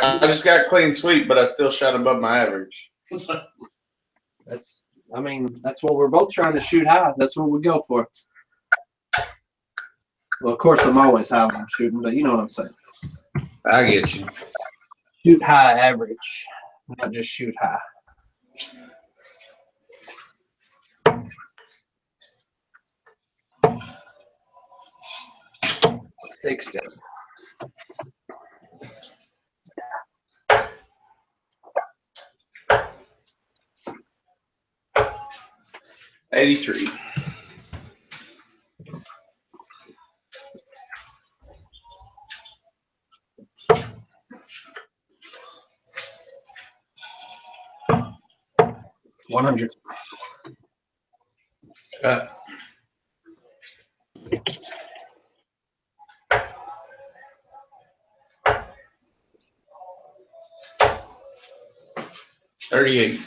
I just got clean sweep, but I still shot above my average. That's what we're both trying to shoot high. That's what we go for. Well, of course, I'm always high when I'm shooting, but you know what I'm saying. I get you. Shoot high average, not just shoot high. $60. $83. $100. $38.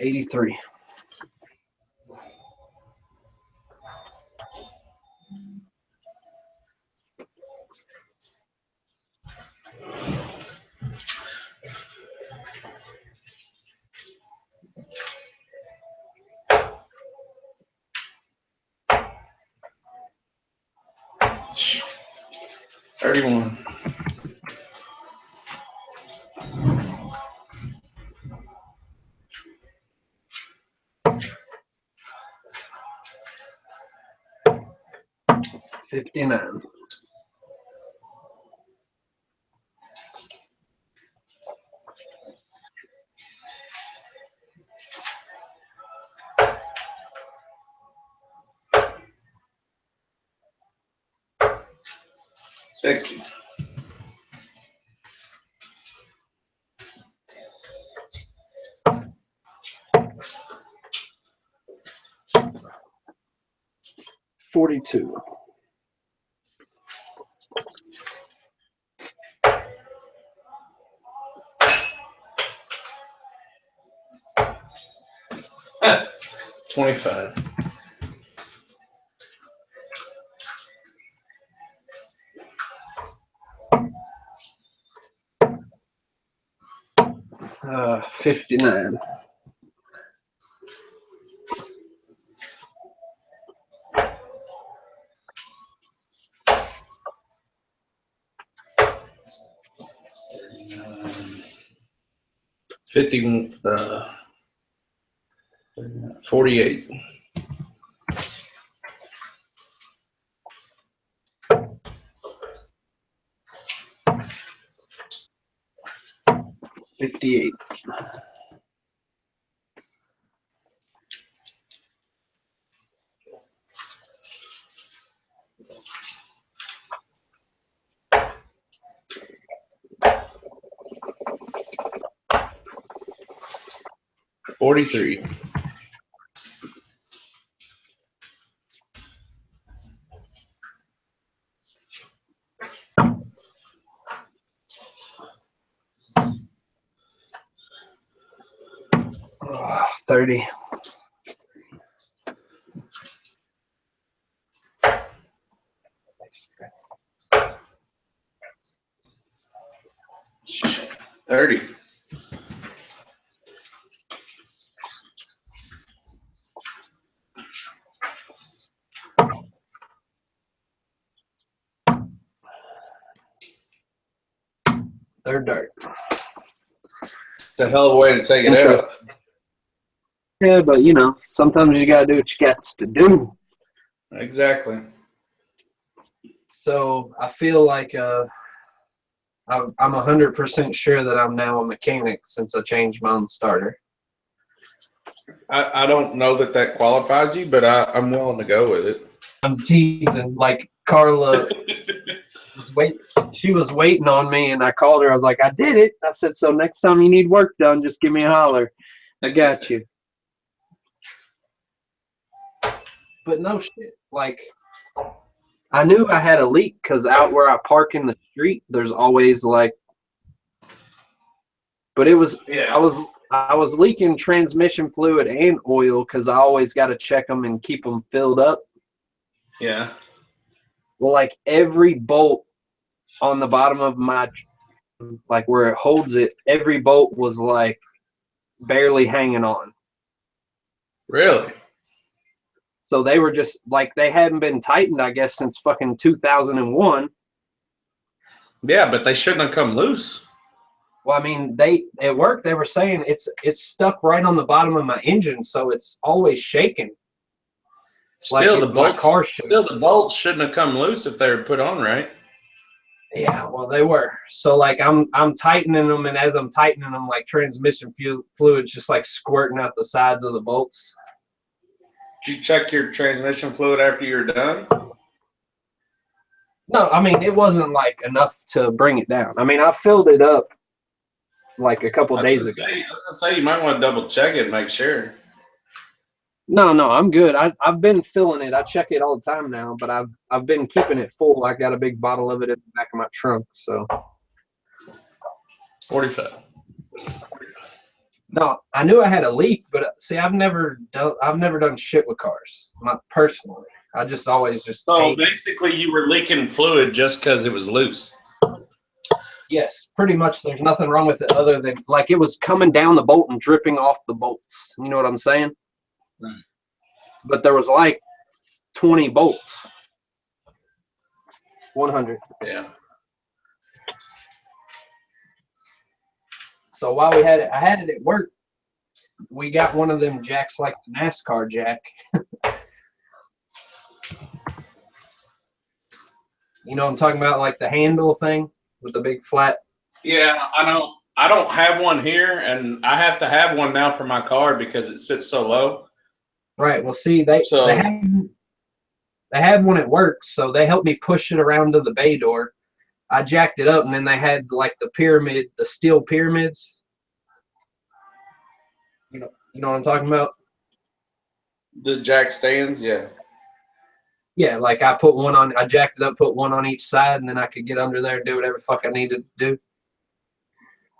$83. $31. $59. $60. $42. $25. $59. $48. $58. $43. $30. $30. Third dart. It's a hell of a way to take it out. Yeah, but you know, sometimes you gotta do what you got to do. Exactly. So I feel like I'm 100% sure that I'm now a mechanic since I changed my own starter. I don't know that qualifies you, but I'm willing to go with it. I'm teasing. Like Carla she was waiting on me, and I called her. I was like, I did it. I said, so next time you need work done, just give me a holler. I got you. But no shit. Like, I knew I had a leak because out where I park in the street, there's always like. But it was. Yeah. I I was leaking transmission fluid and oil because I always got to check them and keep them filled up. Yeah. Well, like every bolt on the bottom of my, like where it holds it, every bolt was like barely hanging on. Really? So they were just like, they hadn't been tightened, I guess, since fucking 2001. Yeah, but they shouldn't have come loose. Well, I mean, at work they were saying it's stuck right on the bottom of my engine, so it's always shaking. Still, like the bolts shouldn't have come loose if they were put on right. Yeah, well, they were. So like I'm tightening them, and as I'm tightening them, like transmission fluid's just like squirting out the sides of the bolts. Did you check your transmission fluid after you're done? No, I mean, it wasn't like enough to bring it down. I mean, I filled it up like a couple days ago. I was gonna say you might want to double check it and make sure. No, I'm good. I've been filling it. I check it all the time now, but I've been keeping it full. I got a big bottle of it in the back of my trunk. So 45. no, I knew I had a leak, but see, I've never done shit with cars, not personally. I just always just. So basically, you were leaking fluid just because it was loose. Yes, pretty much. There's nothing wrong with it other than like it was coming down the bolt and dripping off the bolts. You know what I'm saying? Right. But there was like 20 bolts. 100. Yeah. So while we had it, I had it at work. We got one of them jacks like the NASCAR jack. You know what I'm talking about, like the handle thing with the big flat. Yeah, I don't have one here, and I have to have one now for my car because it sits so low. Right. Well, see, they had one at work, so they helped me push it around to the bay door. I jacked it up, and then they had like the steel pyramids. You know what I'm talking about? The jack stands, yeah. Yeah, like I jacked it up, put one on each side, and then I could get under there and do whatever the fuck I needed to do.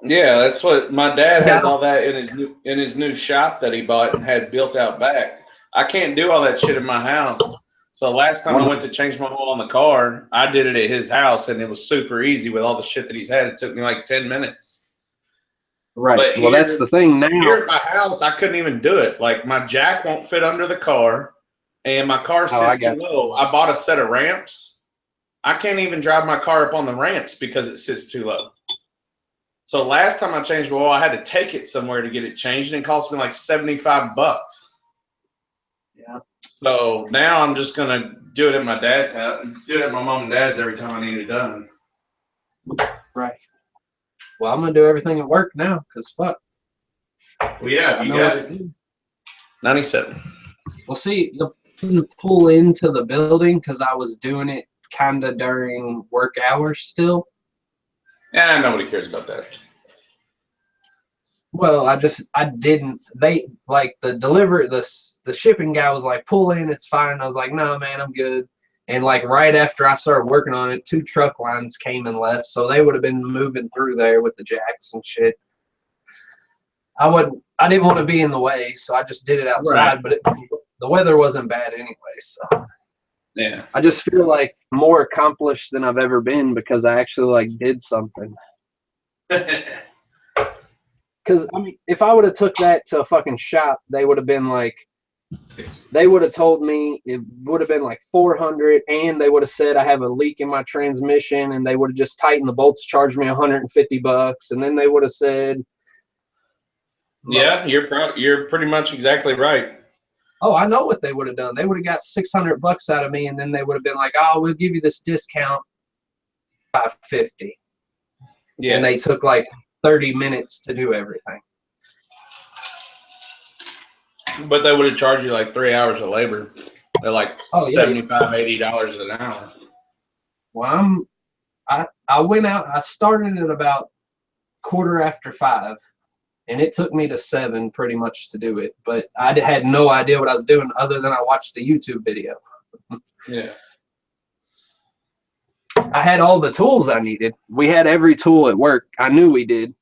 Yeah, that's what my dad has all that in his new shop that he bought and had built out back. I can't do all that shit in my house. So last time I went to change my oil on the car, I did it at his house, and it was super easy with all the shit that he's had. It took me like 10 minutes. Right. But well, that's the thing now. Here at my house, I couldn't even do it. Like my jack won't fit under the car, and my car sits too low. I bought a set of ramps. I can't even drive my car up on the ramps because it sits too low. So last time I changed oil, I had to take it somewhere to get it changed, and it cost me like $75. Yeah. So now I'm just gonna do it at my dad's house, do it at my mom and dad's every time I need it done. Right. Well, I'm gonna do everything at work now, cause fuck. Well, yeah, you got it. 97. Well, see, the pull into the building because I was doing it kind of during work hours still. Yeah, nobody cares about that. Well, I didn't. They like the shipping guy was like, pull in, it's fine. I was like, no, man, I'm good. And like right after I started working on it, 2 truck lines came and left, so they would have been moving through there with the jacks and shit. I didn't want to be in the way, so I just did it outside. Right. But the weather wasn't bad anyway, so yeah. I just feel like more accomplished than I've ever been because I actually like did something. Because I mean, if I would have took that to a fucking shop, they would have been like, they would have told me it would have been like 400, and they would have said I have a leak in my transmission, and they would have just tightened the bolts, charged me $150, and then they would have said, yeah, you're pretty much exactly right. Oh, I know what they would have done. They would have got $600 out of me, and then they would have been like, "Oh, we'll give you this discount, $550." Yeah. And they took like 30 minutes to do everything. But they would have charged you like 3 hours of labor. They're like $75, $80 an hour. Well, I went out. I started at about 5:15. And it took me to 7 pretty much to do it. But I had no idea what I was doing other than I watched the YouTube video. Yeah. I had all the tools I needed. We had every tool at work. I knew we did.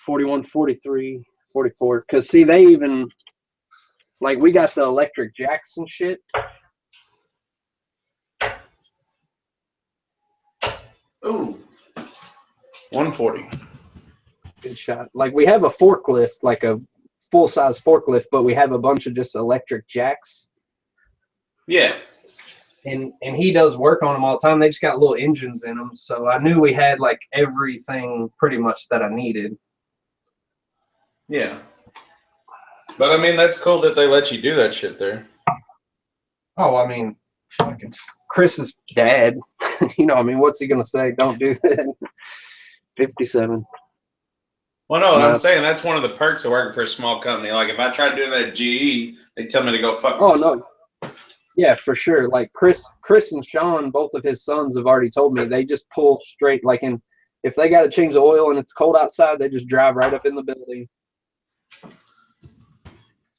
41, 43, 44. Because, see, they even, like, we got the electric jacks and shit. Ooh. 140. Good shot. Like, we have a forklift, like a full-size forklift, but we have a bunch of just electric jacks. Yeah. And he does work on them all the time. They just got little engines in them. So I knew we had, like, everything pretty much that I needed. Yeah. But, I mean, that's cool that they let you do that shit there. Oh, I mean, fucking Chris's dad. You know, I mean, what's he going to say? Don't do that. 57. Well, no, I'm saying that's one of the perks of working for a small company. Like, if I tried doing that at GE, they tell me to go fuck myself. No. Yeah, for sure. Like, Chris and Sean, both of his sons have already told me they just pull straight. Like, if they got to change the oil and it's cold outside, they just drive right up in the building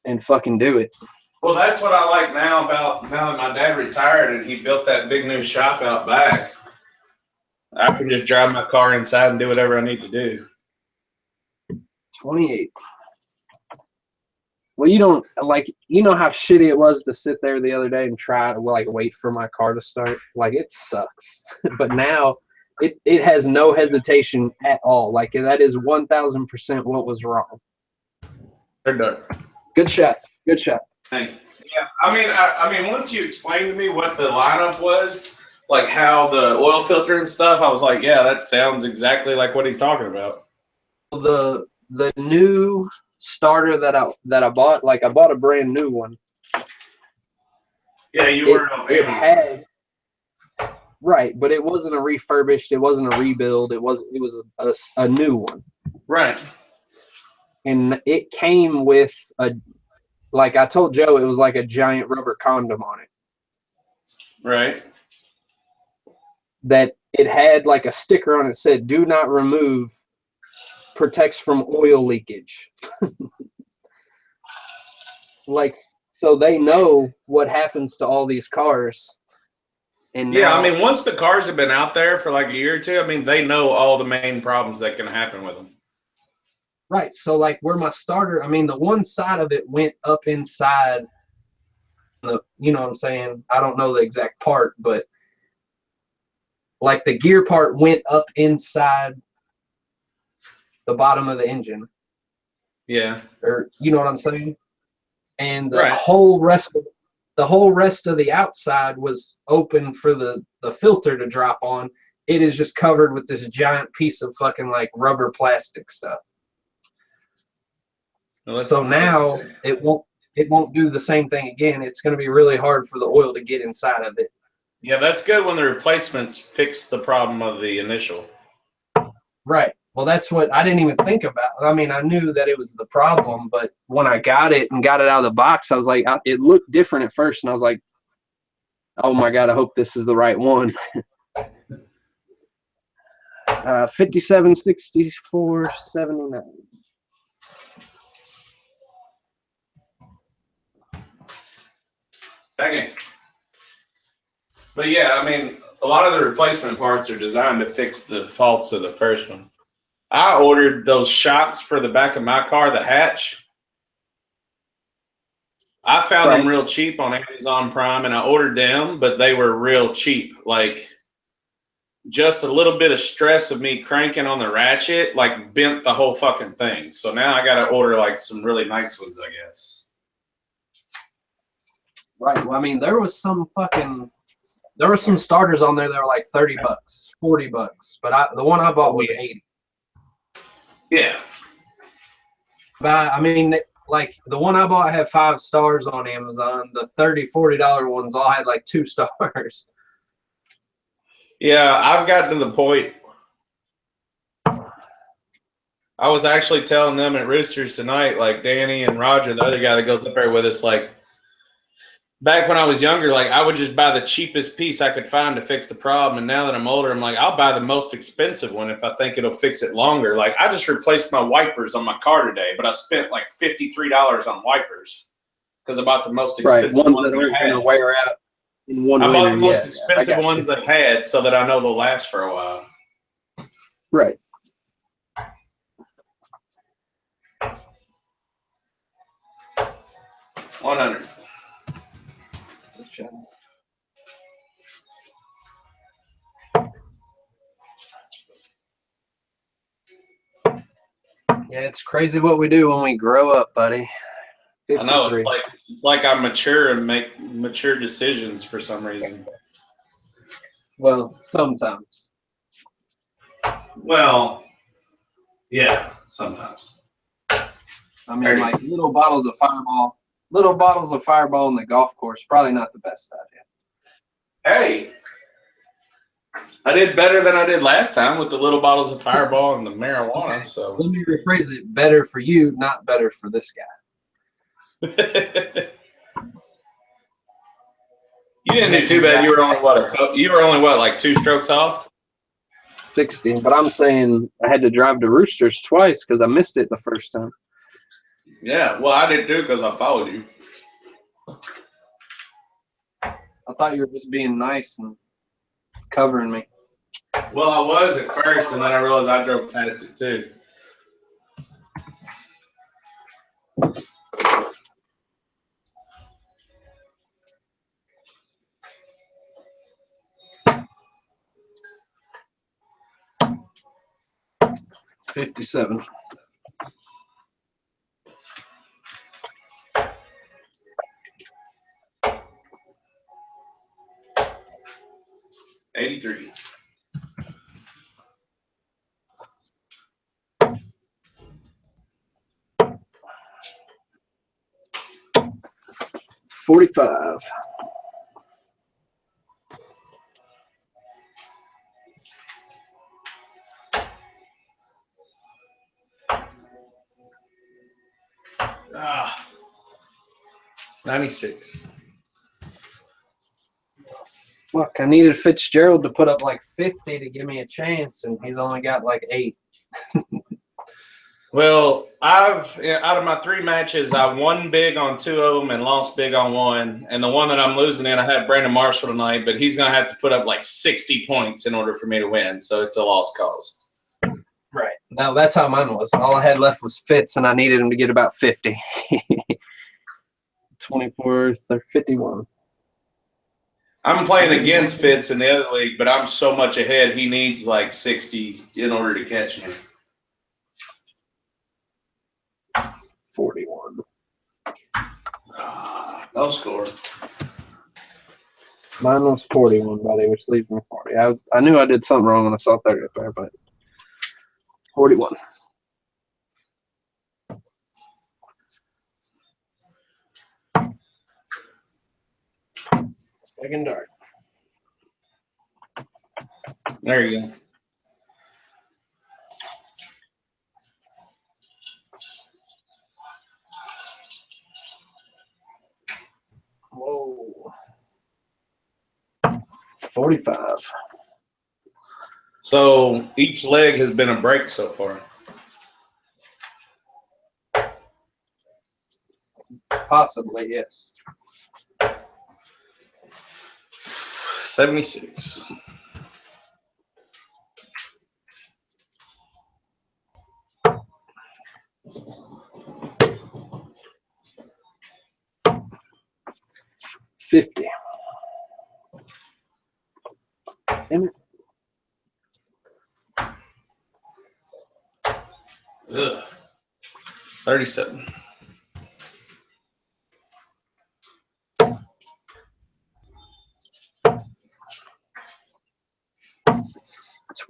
and fucking do it. Well, that's what I like now that my dad retired and he built that big new shop out back. I can just drive my car inside and do whatever I need to do. 28. Well, you don't, like, you know how shitty it was to sit there the other day and try to, like, wait for my car to start? Like, it sucks. But now it has no hesitation at all. Like, that is 1,000% what was wrong. They're done. Good shot. Good shot. Thank you. Yeah, I mean, once you explained to me what the lineup was, like how the oil filter and stuff, I was like, yeah, that sounds exactly like what he's talking about. The new starter that I bought, like, I bought a brand new one. Yeah, you were. It had, right, but it wasn't a refurbished. It wasn't a rebuild. It was a new one. Right. And it came with like I told Joe, it was like a giant rubber condom on it. Right. That it had like a sticker on it that said, "Do not remove. Protects from oil leakage." Like, so they know what happens to all these cars. And yeah, now, I mean, once the cars have been out there for like a year or two, I mean, they know all the main problems that can happen with them. right. So, like, where my starter, I mean, the one side of it went up inside you know what I'm saying? I don't know the exact part, but like the gear part went up inside the bottom of the engine. Yeah. Or, you know what I'm saying? And the right. whole rest of the outside was open for the filter to drop on. It is just covered with this giant piece of fucking like rubber plastic stuff. Well, so now it won't do the same thing again. It's going to be really hard for the oil to get inside of it. Yeah, that's good when the replacements fix the problem of the initial. Right. Well, that's what I didn't even think about. I mean, I knew that it was the problem, but when I got it out of the box, I was like, it looked different at first, and I was like, oh my God, I hope this is the right one. 57, 64, 79. Okay. But yeah, I mean, a lot of the replacement parts are designed to fix the faults of the first one. I ordered those shocks for the back of my car, the hatch. I found them real cheap on Amazon Prime, and I ordered them, but they were real cheap. Like, just a little bit of stress of me cranking on the ratchet, like, bent the whole fucking thing. So now I got to order, like, some really nice ones, I guess. Right. Well, I mean, there was some starters on there that were like $30, $40, but the one I bought was $80. Yeah. But I mean, like the one I bought had 5 stars on Amazon. The $30, $40 ones all had like 2 stars. Yeah, I've gotten to the point. I was actually telling them at Roosters tonight, like Danny and Roger, the other guy that goes up there with us, like, back when I was younger, like, I would just buy the cheapest piece I could find to fix the problem. And now that I'm older, I'm like, I'll buy the most expensive one if I think it'll fix it longer. Like, I just replaced my wipers on my car today, but I spent like $53 on wipers because I bought the most expensive ones that aren't going to wear out in one winter. I bought the most expensive ones that had so that I know they'll last for a while. Right. 100. Yeah, it's crazy what we do when we grow up, buddy. 53. I know, it's like I mature and make mature decisions for some reason. Well, sometimes. Well, yeah, sometimes. I mean, like little bottles of Fireball in the golf course, probably not the best idea. Hey, I did better than I did last time with the little bottles of Fireball and the marijuana. So let me rephrase it: better for you, not better for this guy. You didn't do too bad. You were only what, like 2 strokes off? 60, but I'm saying I had to drive to Roosters twice because I missed it the first time. Yeah, well, I did too because I followed you. I thought you were just being nice and covering me. Well, I was at first, and then I realized I drove past it too. $57. $83. $45. Ah, 96. Look, I needed Fitzgerald to put up like 50 to give me a chance, and he's only got like 8. Well, out of my 3 matches, I won big on 2 of them and lost big on 1. And the one that I'm losing in, I have Brandon Marshall tonight, but he's going to have to put up like 60 points in order for me to win. So it's a lost cause. Right. Now that's how mine was. All I had left was Fitz, and I needed him to get about 50. 24, 51. I'm playing against Fitz in the other league, but I'm so much ahead. He needs like 60 in order to catch me. 41. No score. Mine was 41, buddy, which leaves me 40. I knew I did something wrong when I saw 30 up there, but 41. Second dart. There you go. Whoa. 45. So each leg has been a break so far. Possibly, yes. 76. $50. Damn it. Ugh. 37.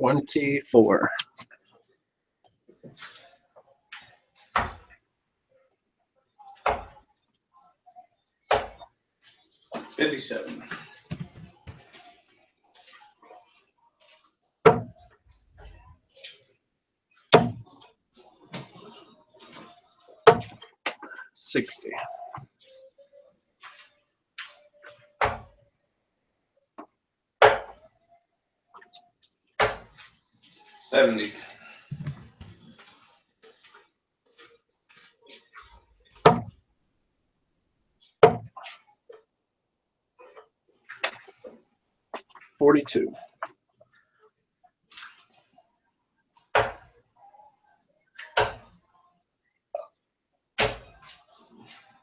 $24. $57. $60. $70. $42.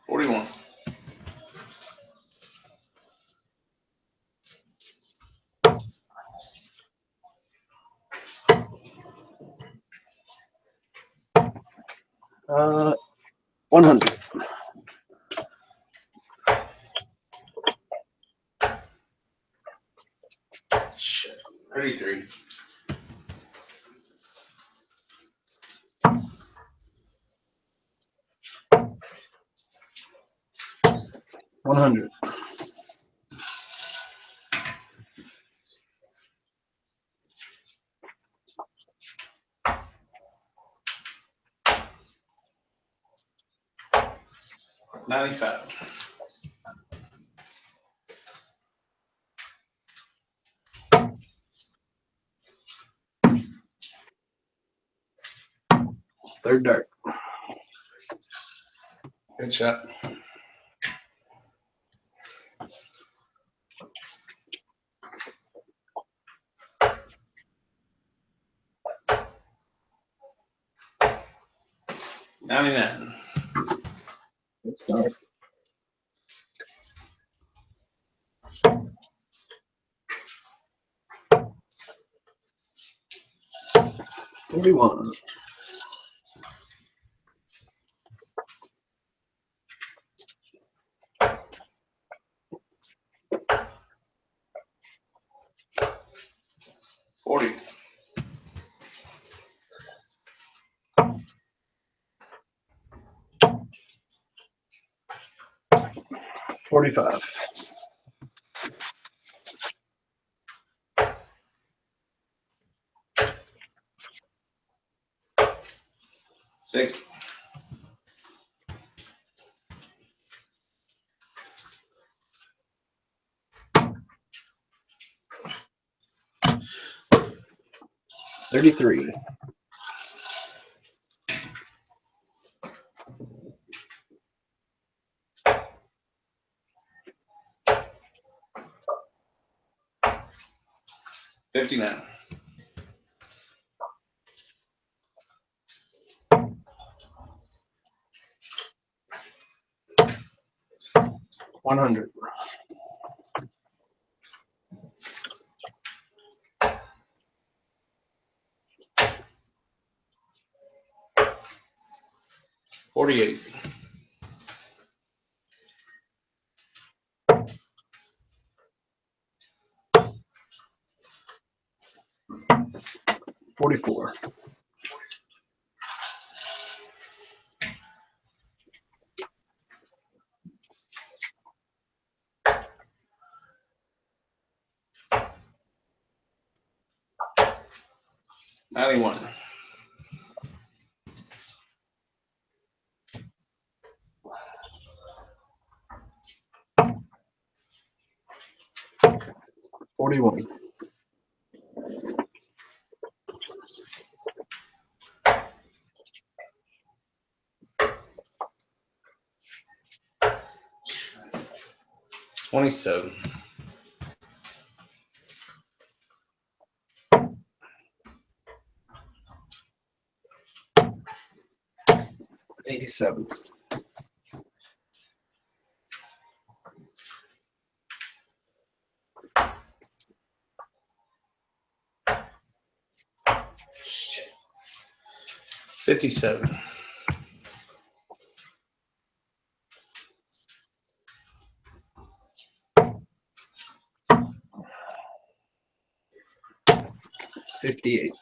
$41. 100. Shit. 33. 100. 95. 3rd dart. Good shot. $99. Good start. $41. 40. 45. 60. 33. 59. 100. 48. 44. 91. 41. 27. 87. 57. 58.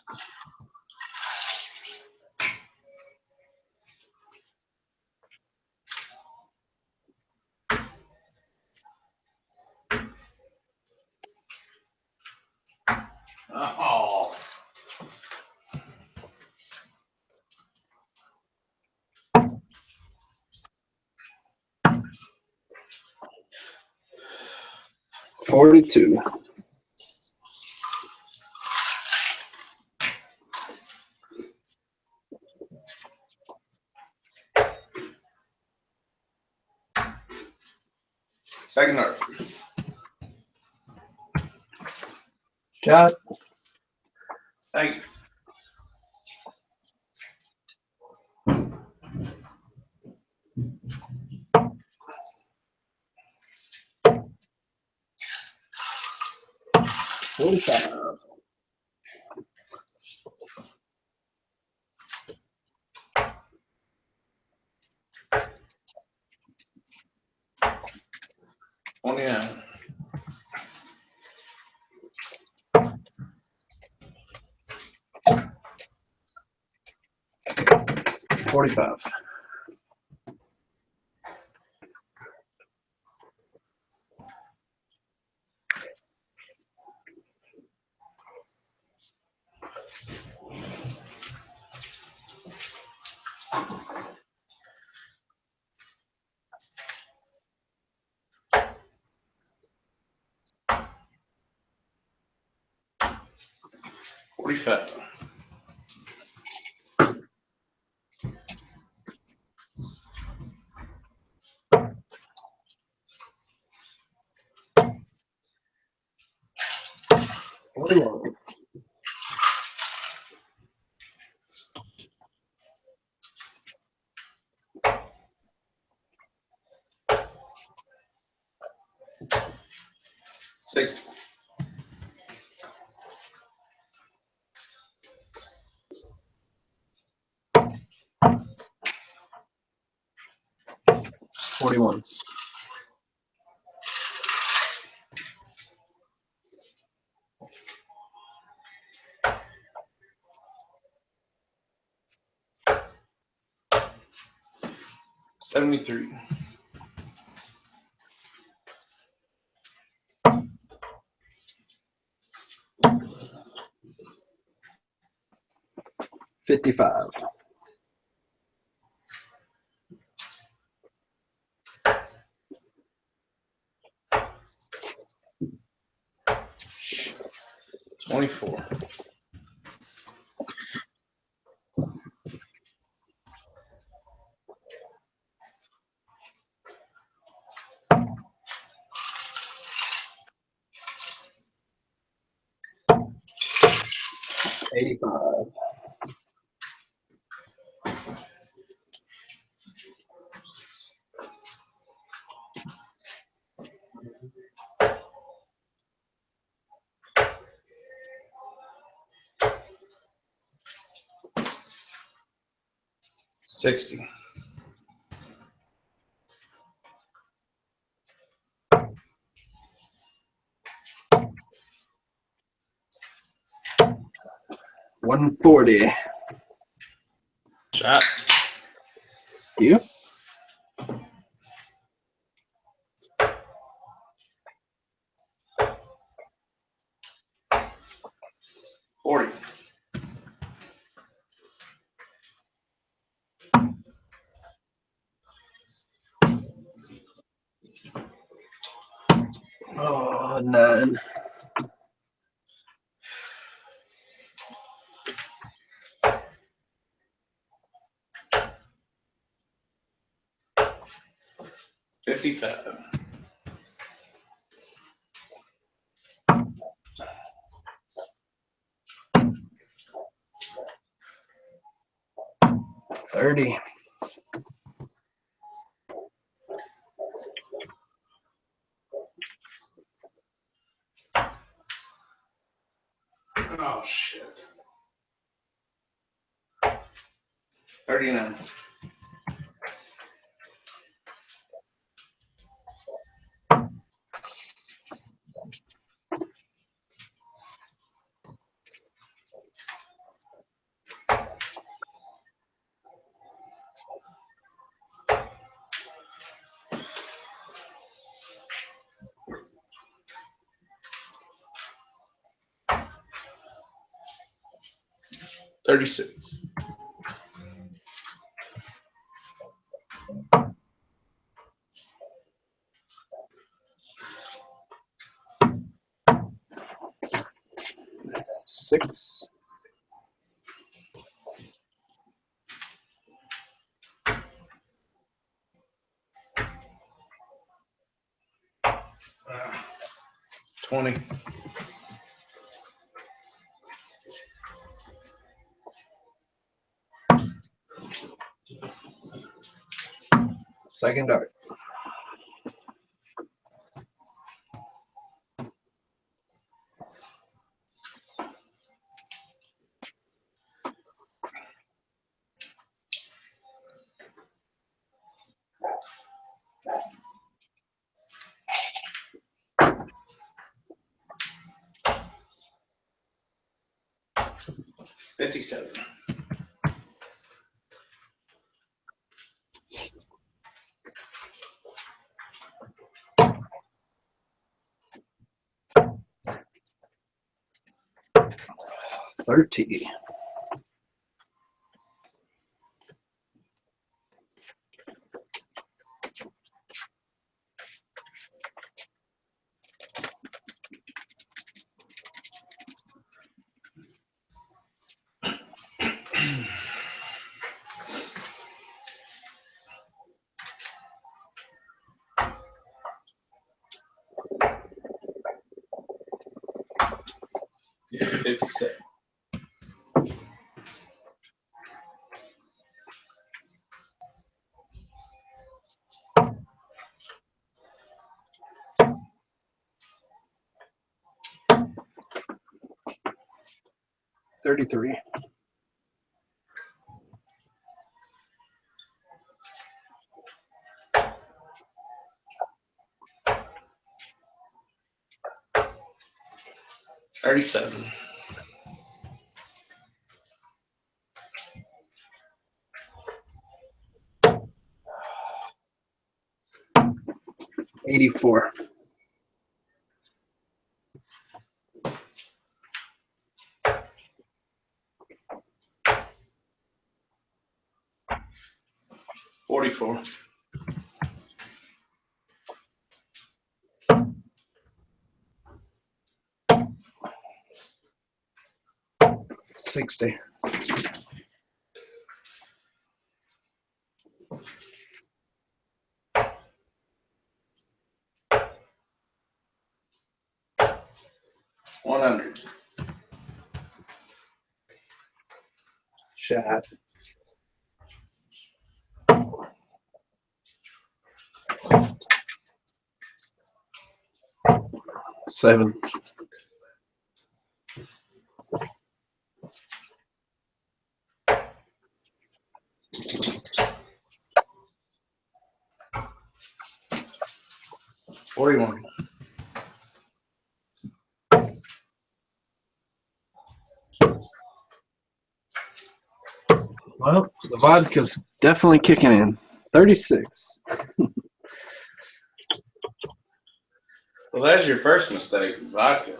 42. 2nd dart. Shot. Thank you. 45. 1. 29. 45. 45. 41. 60. 41. 73. 55. 24. 85. 60. 140. Shot. You? 40. 9. 55. 30. 'Oh, shit. 39. 36. 6. 20. 2nd dart. 57. $30. 57. $33. 37. 84. 44. 60. 100. Shot. 7. 41. Well, the vodka's definitely kicking in. 36. Well, that's your first mistake, vodka.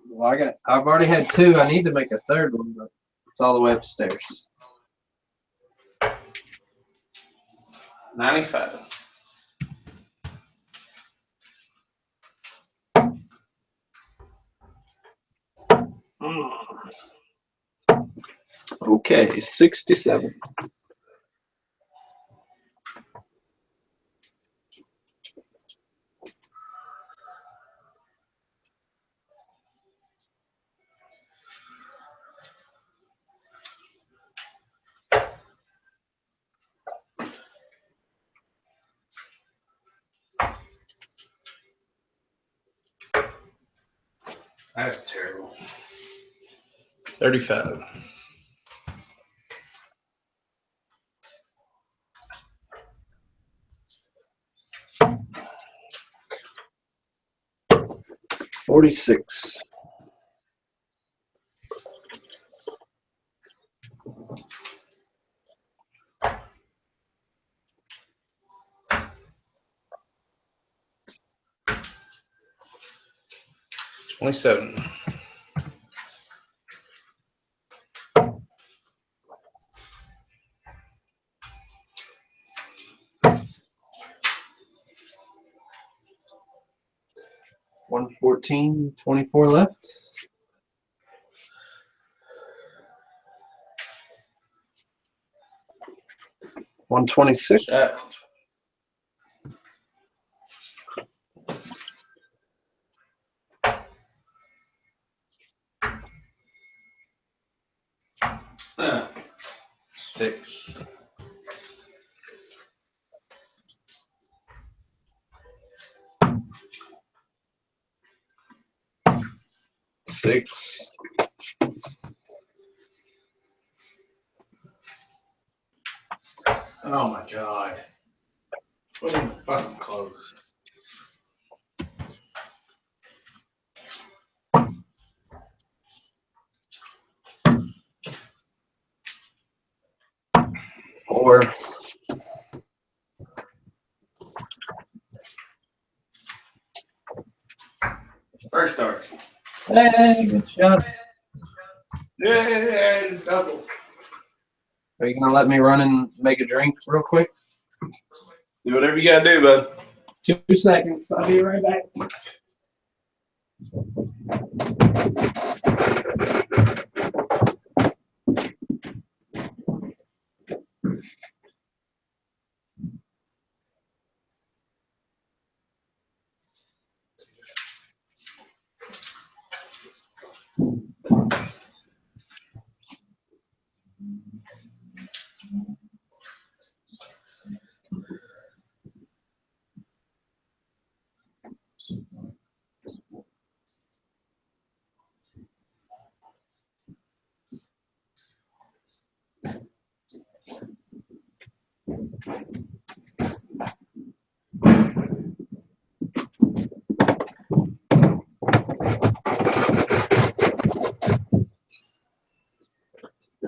Well, I've already had 2. I need to make a third one, but it's all the way upstairs. 95. Okay, 67. That's terrible. 35. 46. 27. 114. 24 left. 126. Shot. Ah, 6. 6. Oh my God. Put in the fucking clothes. first dart. Hey, good shot. Yeah, double. Are you gonna let me run and make a drink real quick? Do whatever you gotta do, bud. 2 seconds. I'll be right back.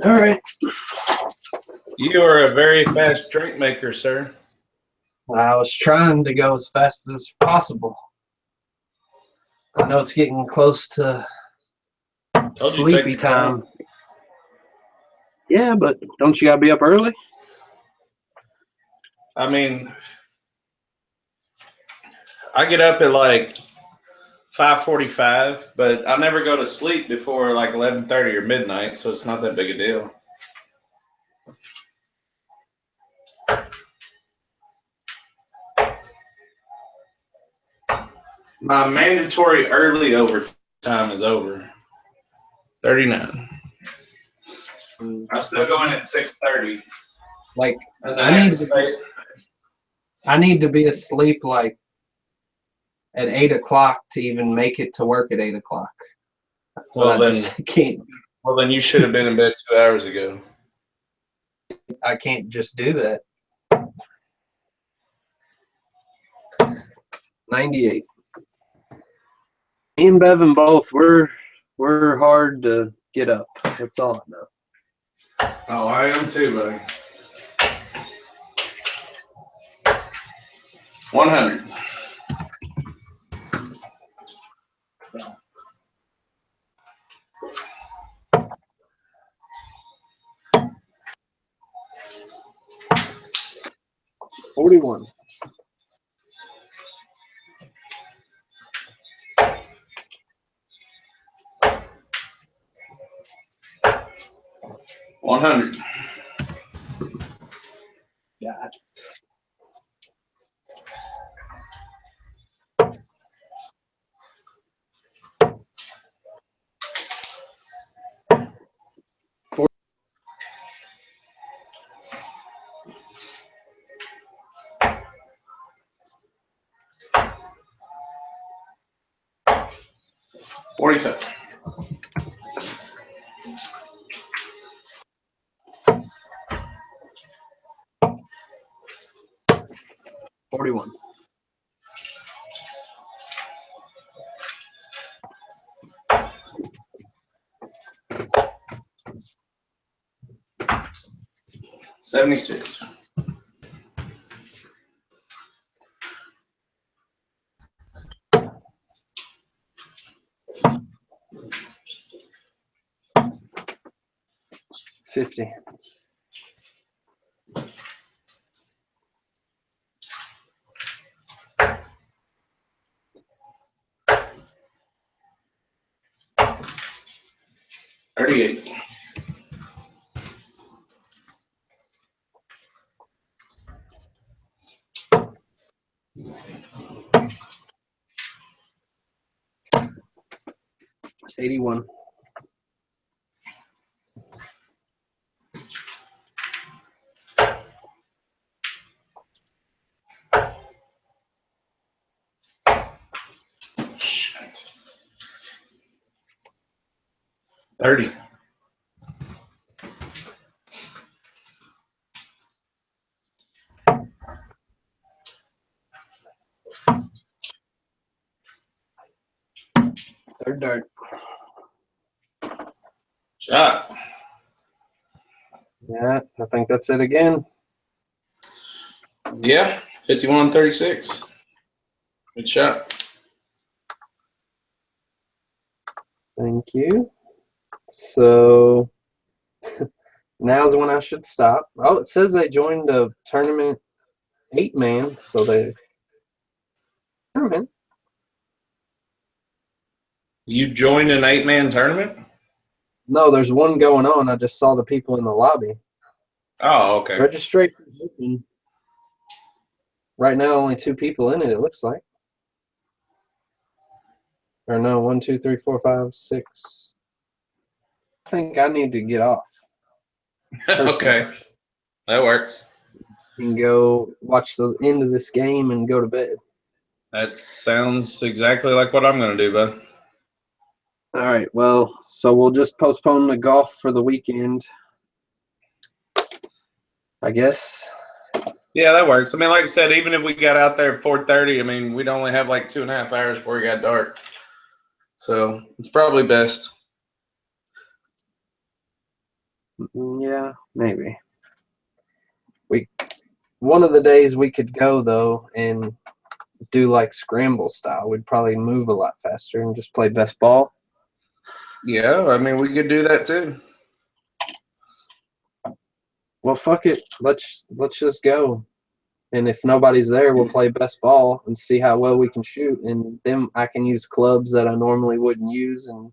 All right. You are a very fast drink maker, sir. I was trying to go as fast as possible. I know it's getting close to sleepy time. Yeah, but don't you gotta be up early? I mean, I get up at like 5:45, but I never go to sleep before like 11:30 or midnight, so it's not that big a deal. My mandatory early overtime is over. 39. I still go in at 6:30. Like I need to be asleep like at 8 o'clock to even make it to work at 8 o'clock. Well, I just can't. Well, then you should have been in bed 2 hours ago. I can't just do that. 98. Me and Bevan both, we're hard to get up. That's all I know. Oh, I am too, buddy. 100. $41. $100. Yeah. $47. $41. $76. $50. $38. $81. Shit. 30. Third dart. Shot. Yeah, I think that's it again. Yeah, 51-36. Good shot. Thank you. So now's when I should stop. Oh, it says they joined a tournament 8-man, so they tournament. You joined an 8-man tournament? No, there's one going on. I just saw the people in the lobby. Oh, okay. Registration open. Right now, only 2 people in it, it looks like. Or no, 1, 2, 3, 4, 5, 6. I think I need to get off. Okay. That works. And go watch the end of this game and go to bed. That sounds exactly like what I'm going to do, bud. All right, well, so we'll just postpone the golf for the weekend, I guess. Yeah, that works. I mean, like I said, even if we got out there at 4:30, I mean, we'd only have like 2.5 hours before it got dark. So it's probably best. Yeah, maybe. One of the days we could go, though, and do like scramble style. We'd probably move a lot faster and just play best ball. Yeah, I mean, we could do that too. Well, fuck it. Let's just go. And if nobody's there, we'll play best ball and see how well we can shoot. And then I can use clubs that I normally wouldn't use and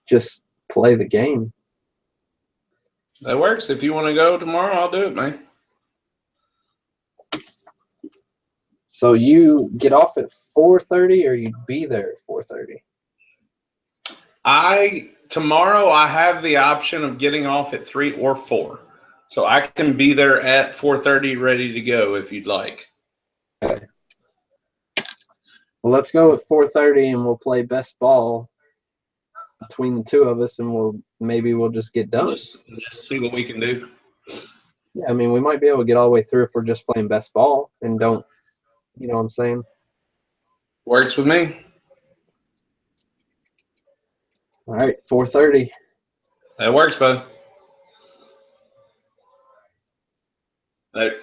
just play the game. That works. If you want to go tomorrow, I'll do it, man. So you get off at 4:30, or you'd be there at 4:30? Tomorrow I have the option of getting off at 3 or 4. So I can be there at 4:30 ready to go if you'd like. Okay. Well, let's go at 4:30 and we'll play best ball between the 2 of us, and we'll just get done. Just see what we can do. Yeah, I mean, we might be able to get all the way through if we're just playing best ball and don't, you know what I'm saying? Works with me. All right, 4:30. That works, bud. That